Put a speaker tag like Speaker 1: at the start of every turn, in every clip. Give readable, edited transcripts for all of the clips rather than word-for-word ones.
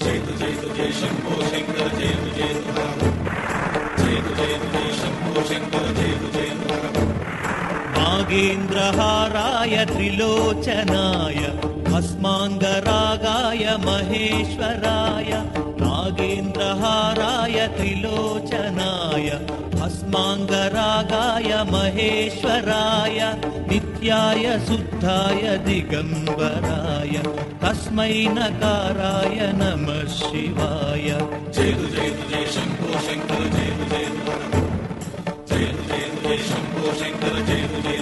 Speaker 1: जय जय शंभो शंकर जय जय जय जय शंभो शंकर जय जय
Speaker 2: नागेन्द्रहाराय त्रिलोचनाय भस्माङ्गरागाय महेश्वराय नागेन्द्रहाराय त्रिलोचनाय भस्माङ्गरागाय महेश्वराय नित्याय शुद्धाय दिगम्बराय तस्मै नकाराय नमः शिवाय
Speaker 1: जय जय शंभो शंकर जय जय जय शंभो शंकर जय जय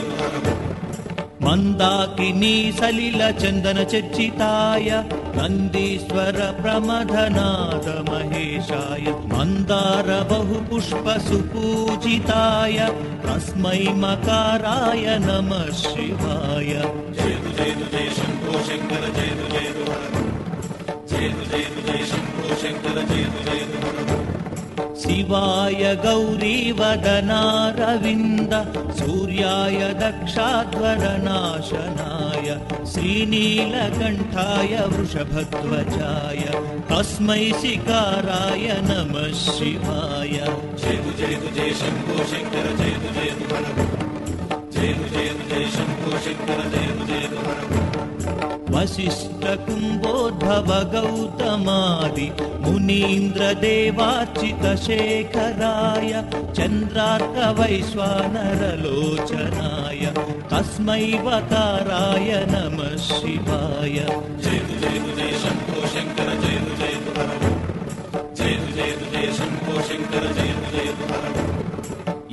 Speaker 2: मंदाकिनी सलिल चंदन चर्चिताय नंदीश्वर प्रमथनाद महेशाय मंदार बहुपुष्प सुपूजिताय तस्मै मकाराय नमः शिवाय
Speaker 1: जय जय शंभो शंकर जय जय जय शंभो शंकर जय जय
Speaker 2: शिवाय गौरीवदनारविन्द सूर्याय दक्षाध्वरनाशनाय श्रीनीलकण्ठाय वृषभध्वजाय तस्मै शिकाराय नमः शिवाय
Speaker 1: जय जय शंभो शंकर जय जय शंभो शंकर जय जय
Speaker 2: वसिष्ठ कुम्भोद्भव गौतमादि मुनीन्द्र देवार्चित शेखराय चन्द्रार्क वैश्वानरलोचनाय तस्मै वकाराय नमः शिवाय
Speaker 1: जय जय शंभो शंकर जय जय शंभो शंकर जय जय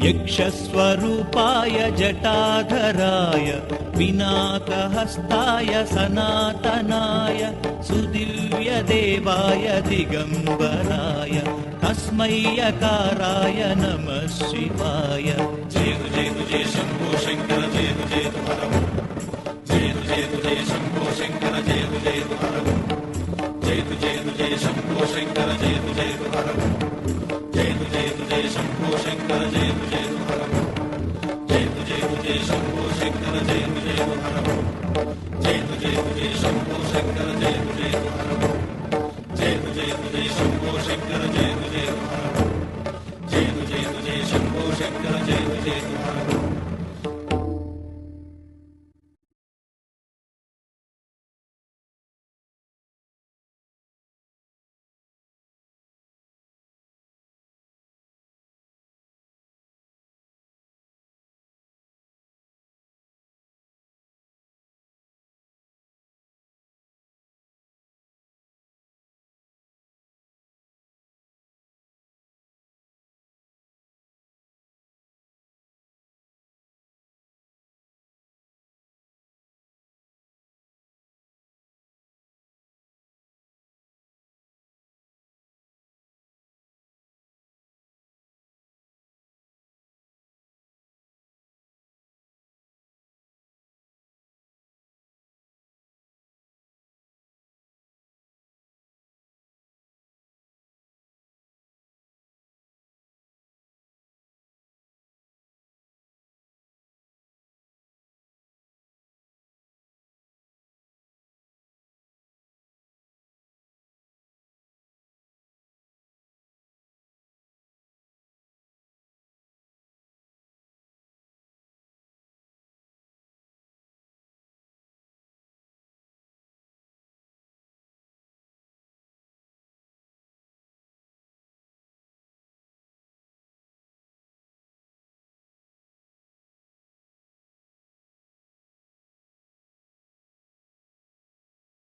Speaker 2: यक्षस्वरूपाय जटाधराय पिनाकहस्ताय सनातनाय सुदिव्यदेवाय दिगम्बराय तस्मै यकाराय नमः शिवाय
Speaker 1: जय जय शंभो शंकर जय जय शंभो शंकर जय जय शंभो शंकर जय जय शंभो शंकर जय जय शंभो शंकर जय जय शंभो शंकर जय